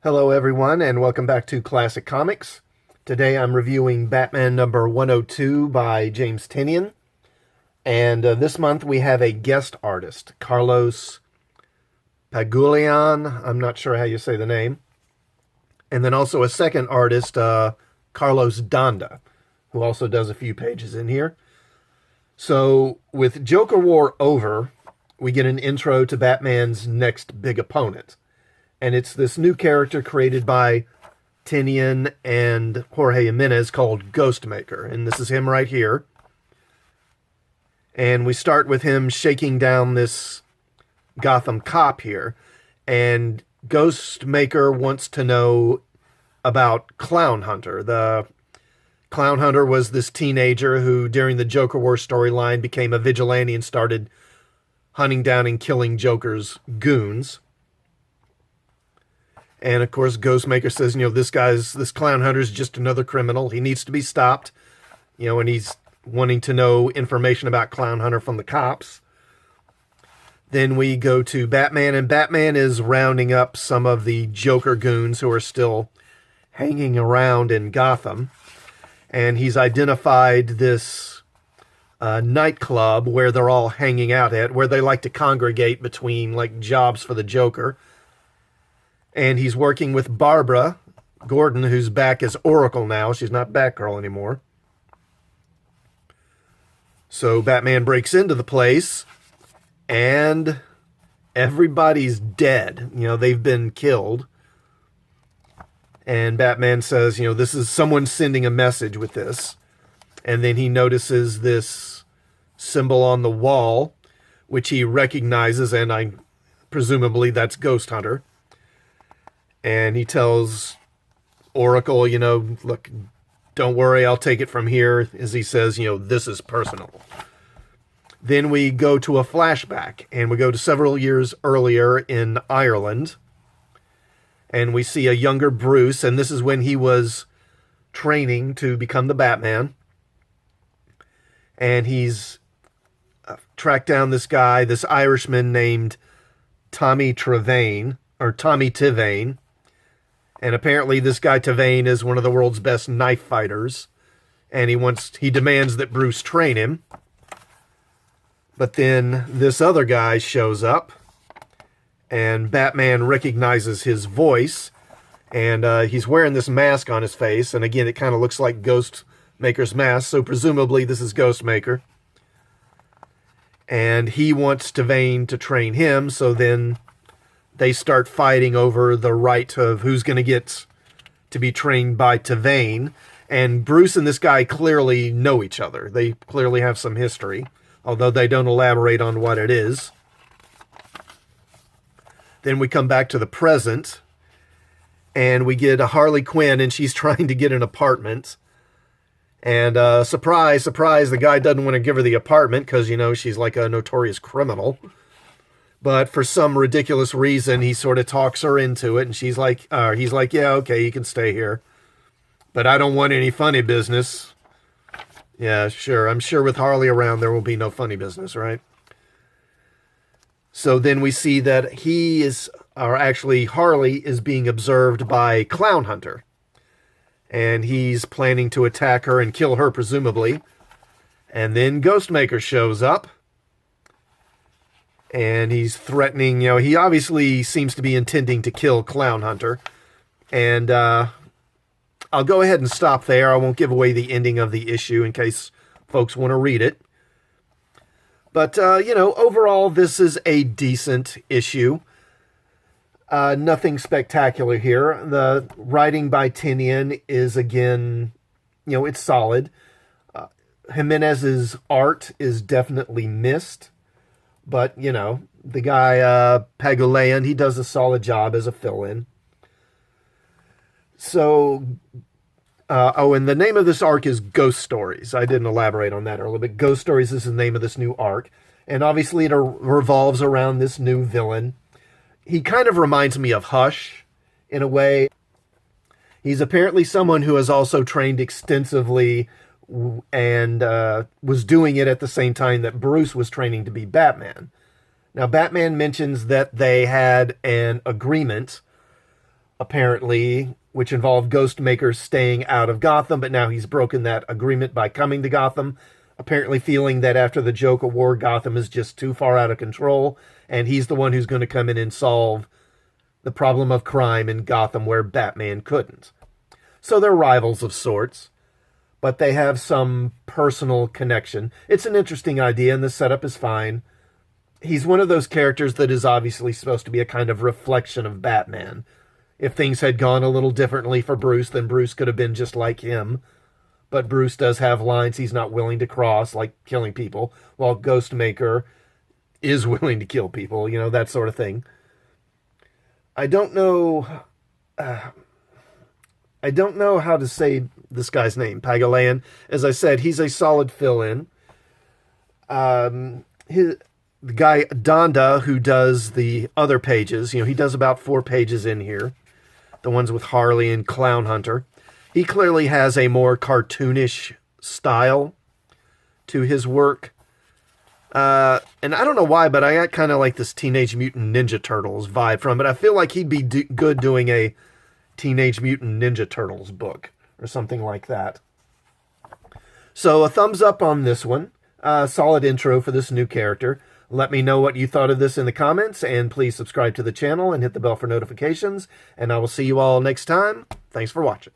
Hello, everyone, and welcome back to Classic Comics. Today I'm reviewing Batman number 102 by James Tynion. And this month we have a guest artist, Carlos Pagulian. I'm not sure how you say the name. And then also a second artist, Carlos Danda, who also does a few pages in here. So, with Joker War over, we get an intro to Batman's next big opponent. And it's this new character created by Tynion and Jorge Jimenez called Ghostmaker. And this is him right here. And we start with him shaking down this Gotham cop here. And Ghostmaker wants to know about Clown Hunter. The Clown Hunter was this teenager who, during the Joker War storyline, became a vigilante and started hunting down and killing Joker's goons. And of course, Ghostmaker says, this Clown Hunter's just another criminal. He needs to be stopped. And he's wanting to know information about Clown Hunter from the cops. Then we go to Batman, and Batman is rounding up some of the Joker goons who are still hanging around in Gotham. And he's identified this nightclub where they're all hanging out at, where they like to congregate between jobs for the Joker. And he's working with Barbara Gordon, who's back as Oracle now. She's not Batgirl anymore. So Batman breaks into the place, and everybody's dead. They've been killed. And Batman says, this is someone sending a message with this. And then he notices this symbol on the wall, which he recognizes, and presumably that's Ghost Hunter. And he tells Oracle, look, don't worry, I'll take it from here. As he says, this is personal. Then we go to a flashback, and we go to several years earlier in Ireland. And we see a younger Bruce, and this is when he was training to become the Batman. And he's tracked down this guy, this Irishman named Tommy Tivane. And apparently this guy Tivane is one of the world's best knife fighters. And he demands that Bruce train him. But then this other guy shows up. And Batman recognizes his voice. And he's wearing this mask on his face. And again, it kind of looks like Ghostmaker's mask. So presumably this is Ghostmaker. And he wants Tivane to train him. So then they start fighting over the right of who's going to get to be trained by Tivane. And Bruce and this guy clearly know each other. They clearly have some history, although they don't elaborate on what it is. Then we come back to the present, and we get a Harley Quinn, and she's trying to get an apartment. And surprise, surprise, the guy doesn't want to give her the apartment because, she's like a notorious criminal. But for some ridiculous reason, he sort of talks her into it, and he's like, yeah, okay, you can stay here. But I don't want any funny business. Yeah, sure. I'm sure with Harley around, there will be no funny business, right? So then we see that Harley is being observed by Clown Hunter. And he's planning to attack her and kill her, presumably. And then Ghostmaker shows up. And he's threatening, he obviously seems to be intending to kill Clown Hunter. And I'll go ahead and stop there. I won't give away the ending of the issue in case folks want to read it. But, overall, this is a decent issue. Nothing spectacular here. The writing by Tynion is, again, it's solid. Jimenez's art is definitely missed. But, the guy, Pagulayan, he does a solid job as a fill-in. So, and the name of this arc is Ghost Stories. I didn't elaborate on that earlier, but Ghost Stories is the name of this new arc. And obviously it revolves around this new villain. He kind of reminds me of Hush, in a way. He's apparently someone who has also trained extensively and was doing it at the same time that Bruce was training to be Batman. Now, Batman mentions that they had an agreement apparently, which involved Ghostmaker staying out of Gotham, but now he's broken that agreement by coming to Gotham, apparently feeling that after the Joker War, Gotham is just too far out of control, and he's the one who's going to come in and solve the problem of crime in Gotham where Batman couldn't. So they're rivals of sorts, but they have some personal connection. It's an interesting idea, and the setup is fine. He's one of those characters that is obviously supposed to be a kind of reflection of Batman. If things had gone a little differently for Bruce, then Bruce could have been just like him. But Bruce does have lines he's not willing to cross, like killing people, while Ghostmaker is willing to kill people, you know, that sort of thing. I don't know how to say this guy's name, Pagulayan. As I said, he's a solid fill-in. The guy, Donda, who does the other pages, you know, he does about 4 pages in here. The ones with Harley and Clown Hunter. He clearly has a more cartoonish style to his work. And I don't know why, but I got kind of like this Teenage Mutant Ninja Turtles vibe from it. I feel like he'd be good doing a Teenage Mutant Ninja Turtles book or something like that. So a thumbs up on this one. Solid intro for this new character. Let me know what you thought of this in the comments, and please subscribe to the channel and hit the bell for notifications. And I will see you all next time. Thanks for watching.